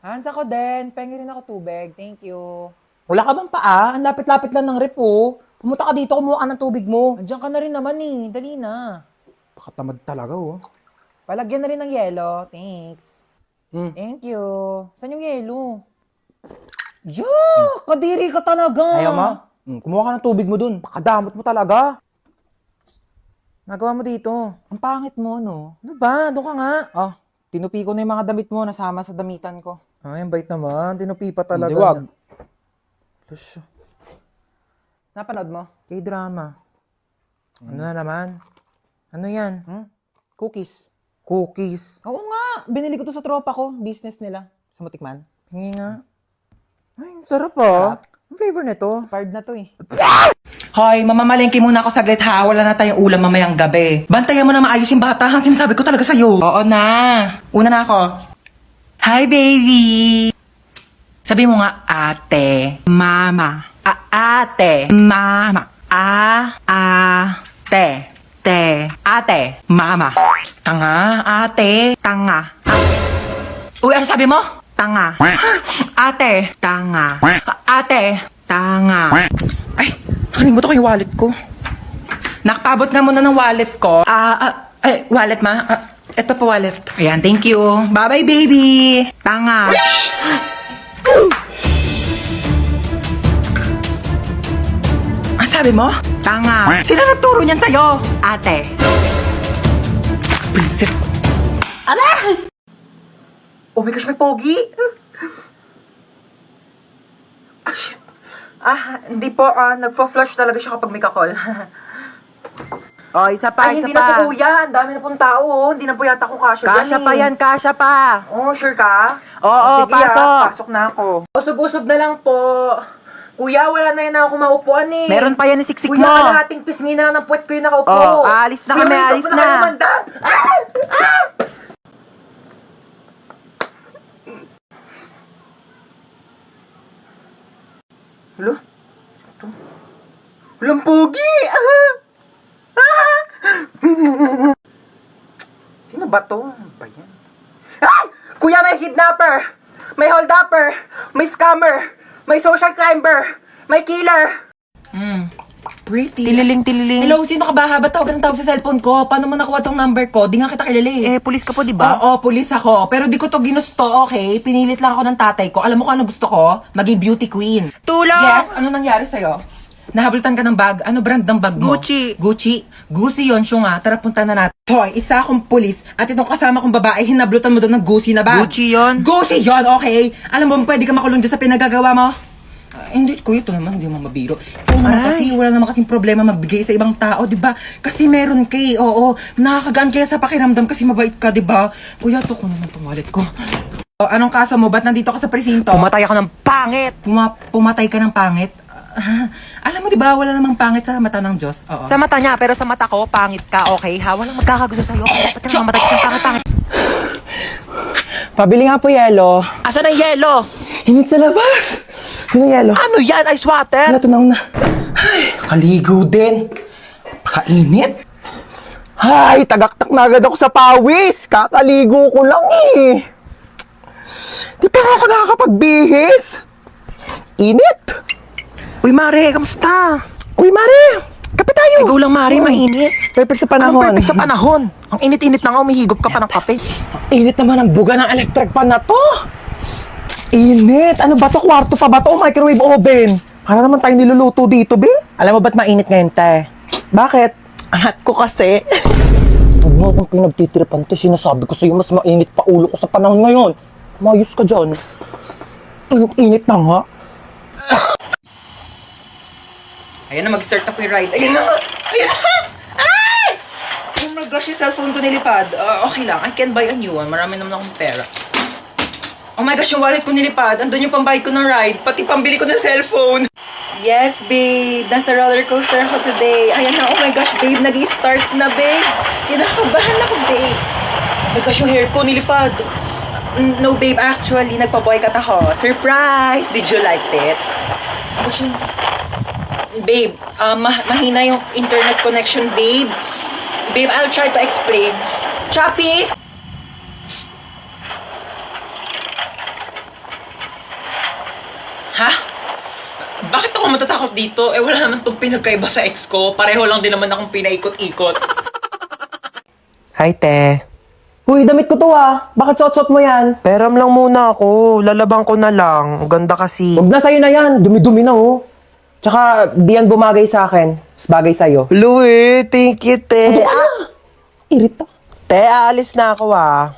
Hans, ako din. Pengi rin ako tubig. Thank you. Wala ka bang paa? Ang lapit-lapit lang ng rep, oh. Pumunta ka dito, kumuha ka ng tubig mo. Andiyan ka na rin naman eh. Dali na. Pakatamad talaga, oh. Palagyan na rin ng yelo. Thanks. Hmm. Thank you. Saan yung yelo? Yo! Kadiri ka talaga. Ayaw mo? Kumuha ka ng tubig mo dun. Pakadamot mo talaga. Nagawa mo dito. Ang pangit mo, no? Ano ba? Doon ka nga. Ah, tinupi ko na yung mga damit mo, nasama sa damitan ko. Ay, ang bait naman. Tinupi pa talaga. Hindi, wag. Plus, napanood mo? K-drama. Ano na naman? Ano yan? Cookies. Cookies. Oo nga. Binili ko to sa tropa ko. Business nila. Sa Matikman. Hingi nga. Ay, sarap ah. Ang flavor nito. Expired na to eh. Hoy, mamamalengke muna ako saglit ha. Wala na tayong ulam mamayang gabi. Bantayan mo na maayos yung bata ha. Sinasabi ko talaga sa'yo. Oo na. Una na ako. Hi, baby. Sabi mo nga, ate, mama. Ate, mama. Ate, ate, mama. Tanga, ate, tanga. Uy, ano sabi mo? Tanga. Ate, tanga. Ate, tanga. Ay, nakalimutan ko yung wallet ko. Nakapabot nga muna ng wallet ko. Wallet ma? Ito pa wallet. Ayan, thank you. Bye-bye, baby. Tanga. Ang sabi mo? Tanga. Sino nagturo niyan sa'yo? Ate. Prinsip. Ala! Oh my gosh, may pogi. Ah, shit. Hindi po. Nagpo-flush talaga siya kapag may kakol. Oh, isa pa, Ay, isa hindi pa. na po kuya. Ang dami na pong tao. Oh. Hindi na po yata ko kasya Kasya dyan, pa eh. yan, kasya pa. Oh, sure ka? Oo, Sige, pasok. pasok na ako. Usog-usog na lang po. Kuya, wala na yan ako maupuan eh. Meron pa yan ni siksik Kuya, mo. kalahating pisngi na ng puwet ko yung nakaupo. Oh, alis na kami, Kuya, may alis ito po na. nakalimandang. Hala? Ito? Walang pogi! Sino ba to? Ano ba yan? Ay! Kuya, may kidnapper! May holdupper! May scammer! May social climber! May killer! Pretty. Tililing. Hello, sino ka ba? Ba't tawag ng tawag sa cellphone ko? Paano mo nakuha tong number ko? Di nga kita kilala eh. Pulis ka po, di ba? Oo, pulis ako. Pero di ko to ginusto, okay? Pinilit lang ako ng tatay ko. Alam mo kung ano gusto ko? Maging beauty queen. Tulong! Yes, ano nangyari sa'yo? Nahabultan ka ng bag? Ano brand ng bag mo? Gucci. Gucci? Gucci yun, siya nga. Tara, punta na natin. Hoy, isa akong pulis at itong kasama kong babae, hinablutan mo doon ng Gucci na bag. Gucci yun? Gucci yun, okay? Alam mo, pwede ka makulong dyan sa pinagagawa mo? Hindi, kuya, ito naman, hindi mo mabiro. Ikaw naman kasi, wala naman kasing problema magbigay sa ibang tao, di ba? Kasi meron kay, oo, nakakagaan kaya sa pakiramdam kasi mabait ka, di ba? Kuya, ito ko naman itong wallet ko. O, anong kaso mo? Ba't nandito ka sa presinto? Pumatay ako ng pangit. Pumatay ka ng pangit? Alam mo, di ba, wala namang pangit sa mata ng Diyos. Oo. Sa mata niya, pero sa mata ko, pangit ka, okay ha? Walang magkakagusto sa'yo. Ba't ka naman matay ka sa pangit? Pabili nga po yelo. Asan ang yelo? Init sa labas. Sino yelo? Ano yan? Ice water? Wala, tunaw na. Ay, kaligo din. Pakainit. Ay, tagaktak na agad ako sa pawis. Kakaligo ko lang eh. Di pa ako nakakapagbihis. Init. Uy, Mare, kamusta? Uy, Mare. Kape tayo. Ikaw lang, Mare, mainit. Perfect sa Anong panahon. perfect sa panahon? Ang init-init na nga, umihigop ka pa ng kape. Init naman ang buga ng electric pan na to. Init. Ano ba to? Kwarto pa ba to? Microwave oven. Para naman tayo niluluto dito, be. Alam mo ba't mainit ngayon, te? Bakit? Angat ko kasi. Huwag mo akong pinagtitiripan, te. Sinasabi ko sa'yo, mas mainit pa ulo ko sa panahon ngayon. Mayos ka dyan. Init na nga. Ayan na, mag-start na po yung ride. Ayan na! Ayan na! Ay! Oh my gosh, yung cellphone ko nilipad. Okay lang, I can buy a new one. Marami naman akong pera. Oh my gosh, yung wallet ko nilipad. Andun yung pambayad ko ng ride. Pati pambili ko ng cellphone. Yes, babe. Nasa roller coaster ako today. Ayan na, oh my gosh, babe. Nag-i-start na, babe. Kinakabahan ako, babe. Oh my gosh, yung hair ko nilipad. No, babe. Actually, nagpa-boycott ako. Surprise! Did you like it? Oh, gosh, babe, mahina yung internet connection, babe. Babe, I'll try to explain. Choppy! Ha? Bakit ako matatakot dito? Eh, wala naman itong pinagkaiba sa ex ko. Pareho lang din naman akong pinaikot-ikot. Hi, te. Uy, damit ko to ah. Bakit suot-suot mo yan? Peram lang muna ako. Lalabang ko na lang. Ang ganda kasi. Huwag na sa'yo na yan. Dumi-dumi na oh. Tsaka, di yan bumagay sa akin. Mas bagay sa'yo. Louie, thank you, te. Irita. Te, aalis na ako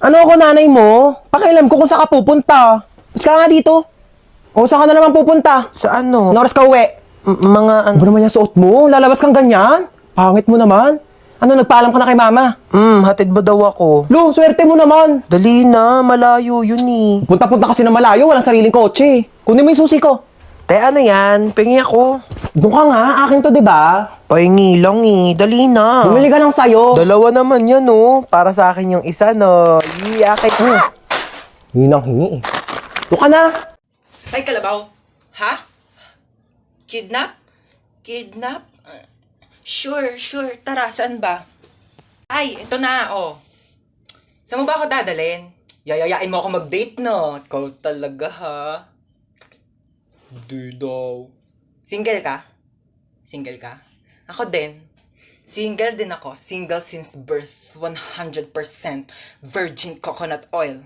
Ano ako nanay mo? Pakialam ko kung saan ka pupunta. Mas ka nga dito. O saan ka na naman pupunta? Sa ano? Ano oras ka uwi? Mga ano? Ano ba naman yung suot mo? Lalabas kang ganyan? Pangit mo naman. Ano, nagpaalam ka na kay mama? Hatid ba daw ako? Lo, swerte mo naman. Dali na, malayo yun eh. Punta-punta kasi na malayo, walang sariling kotse. Kunin mo yung susi ko. Te, ano yan? Pingi ako. Doon ka nga, akin to, di ba? Pahingi lang eh. Dali na. Bumili ka lang sa'yo. Dalawa naman yan oh. Para sa akin yung isa no. Akin. Hinang hingi eh. Doon ka na. Ay, kalabaw. Ha? Kidnap? Kidnap? Sure. Tara, saan ba? Ay, ito na, oh. Saan mo ba ako dadalhin? Yayayain mo ako mag-date, no? Ikaw talaga, ha? Di daw. Single ka? Single ka? Ako din. Single din ako. Single since birth. 100% virgin coconut oil.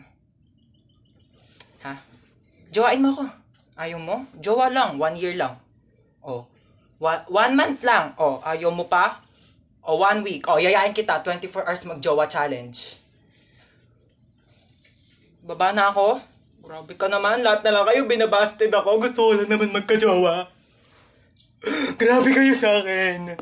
Ha? Jowain mo ako. Ayaw mo? Jowa lang. 1 year lang. Oh. 1 month lang. Oh, ayaw mo pa? O 1 week. Oh, yayain kita. 24 hours mag-jowa challenge. Baba na ako? Grabe ka naman. Lahat na lang kayo binabasted ako. Gusto ko lang naman magka-jowa. Grabe kayo sa akin.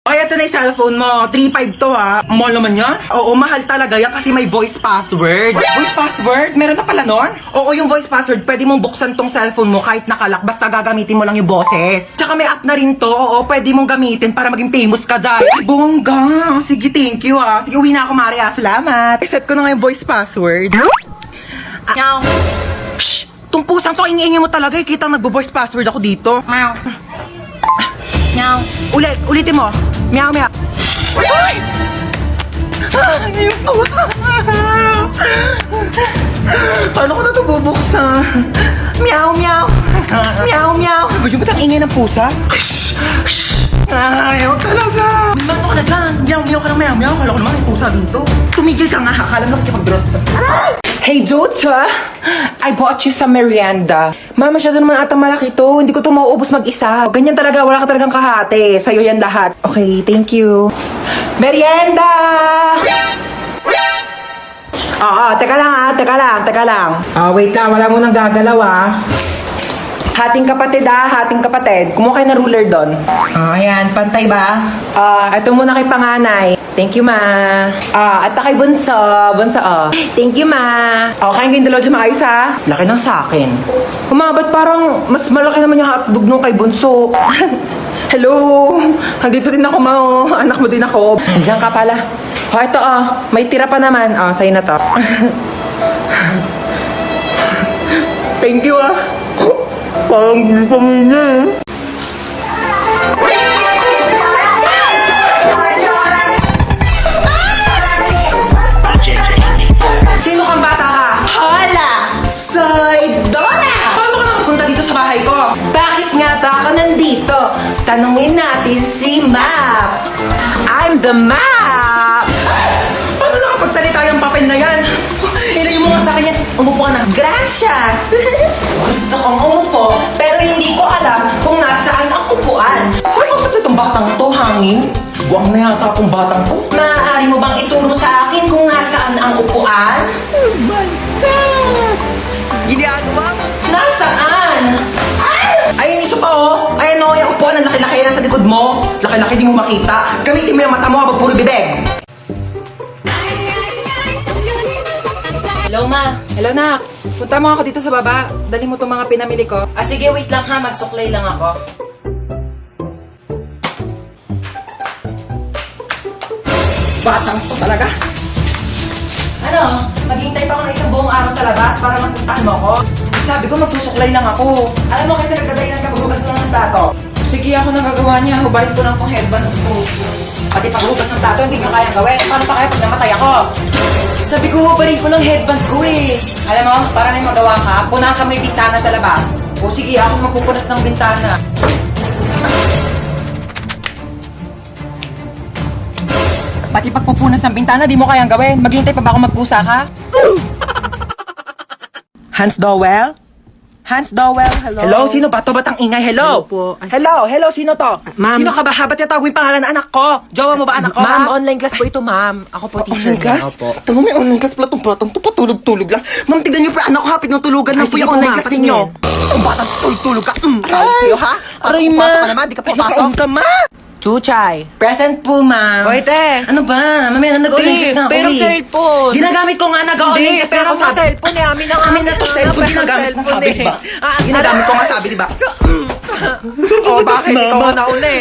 Ay, ito na yung cellphone mo. 3.5 to ha. Mahal naman yan? Oo, mahal talaga yan kasi may voice password. Voice password? Meron na pala nun? Oo, yung voice password, pwede mong buksan tong cellphone mo kahit nakalak. Basta gagamitin mo lang yung boses. Tsaka may app na rin to. Oo, pwede mong gamitin para maging famous ka dahil. Ay, bongga. Sige, thank you ha. Sige, uwi na ako, Maria. Salamat. Iset ko na nga yung voice password. Meow. Shh! Tong pusang to, ingay mo talaga. Kitang nagbo-voice password ako dito. Meow. Meow. Ulitin mo. Meow, meow. Ay! Ayun. Paano ko na ito bubuksan? Meow, meow. Meow, meow. Gusto mo tang ingay ng pusa? Shh! Shh! Ayaw talaga. Meow ka na dyan. Meow, meow ka na meow, meow. Kala ko naman may pusa dito. Tumigil ka nga. Akala mo nakikipag-drop sa... Hey, Dota! I bought you some merienda. Ma, masyado naman ata malaki to. Hindi ko to mauubos mag-isa. Ganyan talaga, wala ka talagang kahati. Sa'yo yan lahat. Okay, thank you. Merienda! Oo, teka lang. Wait lang, wala mo nang gagalaw Hating kapatid. Kumuha kayo na ruler doon. Ayan, pantay ba? Ito muna kay panganay. Thank you, ma. At kay bunso. Thank you, ma. Kain kayong dalawa dyan maayos, ha? Laki ng sakin. Ba't parang mas malaki naman yung hotdog nung kay bunso? Hello? Andito din ako, ma. Anak mo din ako. Diyan ka pala. Ito, may tira pa naman. Sa'yo na to. Thank you, Parang pamilya. Sino kang bata ka? Hola! Soy Dora! Paano ka nakapunta dito sa bahay ko? Bakit nga ba ako nandito? Tanungin natin si Map. I'm the Map! Paano nakapagsalita yung papel na yan? Ilayo mo nga sa akin yan. Umupo ka na. Gracias! Gusto kong umupo, pero hindi ko alam kung nasaan ang upuan. Saan kausap itong batang to, hangin? Buwang na yata akong batang to. Maaari mo bang ituro sa akin kung nasaan ang upuan? Oh my God! Ginagawa mo? Nasaan? Ay, isa pa Ay, ano, yung upuan ang laki-laki na sa likod mo. Laki-laki, di mo makita. Gamitin mo yung mata mo habang puro bibig. Hello, ma. Hello, nak. Punta mo ako dito sa baba. Dali mo itong mga pinamili ko. Sige, wait lang ha. Magsuklay lang ako. Batang to talaga. Ano? Maghihintay pa ako ng isang buong araw sa labas para magpuntahan mo ako. Sabi ko, magsusuklay lang ako. Alam mo, kasi nagkadahilan ka maghugas lang ng plato. Sige, ako nang gagawa niya. Hubarin ko lang tong headband ko. Pati paghugas ng plato, hindi nyo kayang gawin. Paano pa kaya pag namatay ako? Sabi ko, hubarin ko ng headband ko eh. Alam mo, para may magawa ka, punasan mo yung bintana sa labas. O sige, ako magpupunas ng bintana. Pati pagpupunas ng bintana, di mo kayang gawin. Maghihintay pa ba ako magpusa ka? Hans Dowell? Hans Dowell, hello? Hello, sino ba to? Ba't ang ingay? Hello? Hello po. Ay. Hello, sino to? Ma'am. Sino ka ba? Ba't tinatawag yung pangalan ng anak ko? Jowa mo ba anak ko? Ma'am, ha? online class po ito, ma'am. Ako po, teacher Online class? niya. Opo. Ito mo, may online class pala itong batang to. Patulog-tulog lang. Ma'am, tignan niyo pa, anak ko hapit ng tulugan Ay, lang po sige yung po, online ma'am, class ninyo. patingin. Itong batang tulog ka. Aray! Sa'yo, ha? Aray, Pasok ma! ka naman, di ka papasok. Nakaon ka, ma! Chuchay. Present po, ma'am. Hoy, te. Ano ba? Mamaya na nag-online na ako pero eh. cellphone. Ginagamit ko nga nag-online Hindi, kasi pero ako sa sabi. cellphone eh. Amin na nga. Amin na to, cellphone, ginagamit mo, sabi, di ba? Ginagamit ko nga sabi, di ba? Oh, bakit? Ikaw Mama. ka na uli.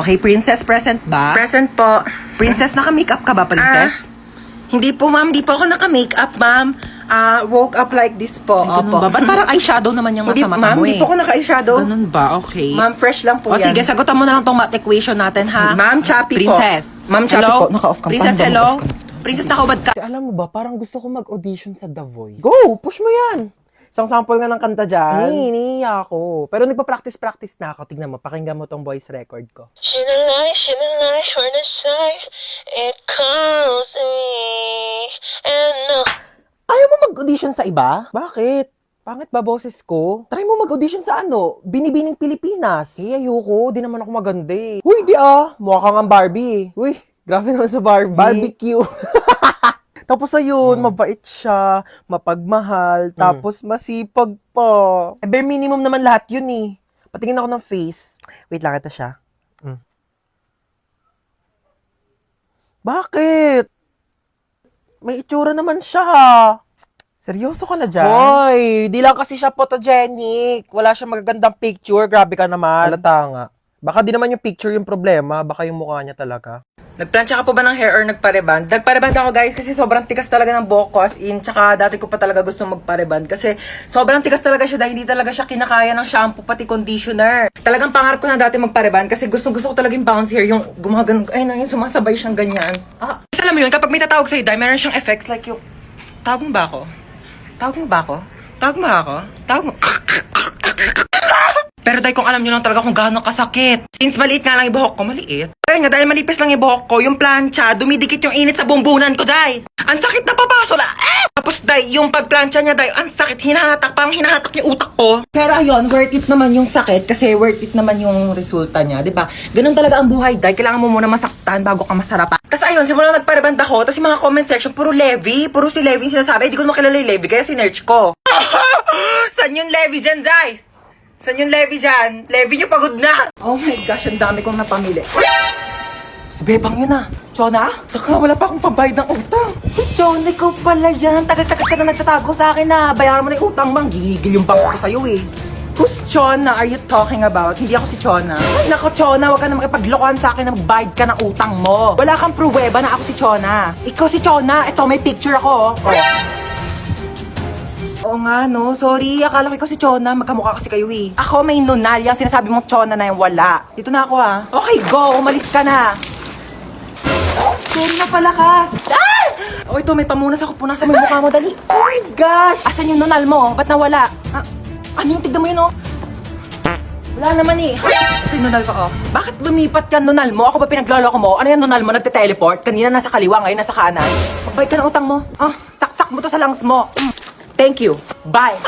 Okay, princess, present ba? Present po. Princess, naka-makeup ka ba, princess? Hindi po, ma'am. Hindi po ako naka-makeup, ma'am. Woke up like this po. Ay, ganun ba? Ba't parang eyeshadow naman yung Hindi, nasa mata ma'am. mo Hindi eh? po ako naka-eyeshadow. Ganun ba? Okay. Ma'am, fresh lang po O yan. sige, sagutan mo na lang tong math equation natin, ha? Ma'am, choppy po. Princess. Ma'am, choppy hello? po. Naka-off cam. Princess, Paano ba hello? naka-off cam? Princess, nakaubad ka. Alam mo ba, parang gusto ko mag-audition sa The Voice. Go! Push mo yan! Isang sample nga ng kanta dyan. Iniiya ako. Pero nagpa-practice na ako. Tignan mo, pakinggan mo tong voice record ko. Shimmerlight, we're the side. It calls me, and no. Ayaw mo mag-audition sa iba? Bakit? Pangit ba boses ko? Try mo mag-audition sa ano? Binibining Pilipinas. Eh, ayoko. Di naman ako maganda eh. Uy, di ah. Mukha kang ang Barbie. Uy, grabe naman sa Barbie. Barbecue. Tapos ayun, mabait siya, mapagmahal, tapos masipag pa. Eh, bare minimum naman lahat yun eh. Patingin ako ng face. Wait lang, ito siya. Bakit? May itsura naman siya ha. Seryoso ka na dyan? Hoy, di lang kasi siya photogenic. Wala siyang magagandang picture. Grabe ka naman. Halata nga. Baka di naman yung picture yung problema. Baka yung mukha niya talaga. Nagplansya ka po ba ng hair or nagpareband? Nagpareband ako guys kasi sobrang tikas talaga ng buhok ko as in. Tsaka dati ko pa talaga gusto magpareband kasi sobrang tikas talaga siya dahil hindi talaga siya kinakaya ng shampoo pati conditioner. Talagang pangarap ko na dati magpareband kasi gusto ko talaga yung bounce hair, yung gumagano, ay na yung sumasabay siyang ganyan. Alam mo yun, kapag may tatawag sa'yo, dahil meron siyang effects like yung, tawag mo ba ako? Tawag mo ba ako? Tawag mo ako? Tawag mo? Pero dahil kung alam nyo lang talaga kung gaano kasakit. Since maliit nga lang yung buhok ko, maliit. Kaya nga, dahil manipis lang yung buhok ko, yung plancha, dumidikit yung init sa bumbunan ko, day. Ang sakit na papasola. Tapos, day, yung pagplancha niya, day, ang sakit, hinahatak, parang hinahatak yung utak ko. Pero ayun, worth it naman yung sakit kasi worth it naman yung resulta niya, di ba? Ganun talaga ang buhay, day. Kailangan mo muna masaktan bago ka masarapan. Tapos ayun, simula nagpareband ako, tapos yung mga comment section, puro Levi, puro si Levi yung sinasabi. Hindi ko naman kilala yung Levi, kaya sinerch ko. Saan yung Levi dyan, day? Saan yung Levi dyan? Levi yung pagod na! Oh my gosh, ang dami kong napamili. Si Bebang yun ah. Chona? Taka, wala pa akong pambayad ng utang. Chona, ikaw pala yan. Tagal-tagal ka na nagtatago sa akin na. Bayaran mo na yung utang bang. Gigigil yung bangko ko sa'yo eh. Who's Chona are you talking about? Hindi ako si Chona. Ay, nako Chona, wag ka na makipaglokohan sa akin na magbayad ka ng utang mo. Wala kang pruweba na ako si Chona. Ikaw si Chona. Ito, may picture ako. Oh. Oo nga, no? Sorry, akala ko ikaw si Chona. Magkamukha kasi kayo eh. Ako may nunal. Yung sinasabi mong Chona na yung wala. Dito na ako ah. Okay, go. Umalis ka na. Sorry na palakas. Ah! Oh, ito, may pamunas ako. Punasan mo yung mukha mo, dali. Oh my gosh! Asan yung nunal mo? Ba't nawala? Ah, ano yung tignan mo yun, oh? Wala naman eh. Ito yung nunal ko, oh. Bakit lumipat yan nunal mo? Ako ba pinagloloko mo? Ano yung nunal mo? Nagte-teleport? Kanina nasa kaliwa, ngayon nasa kanan. Magbayad ka ng utang mo. Ah, taktak mo to sa lungs mo. Thank you. Bye.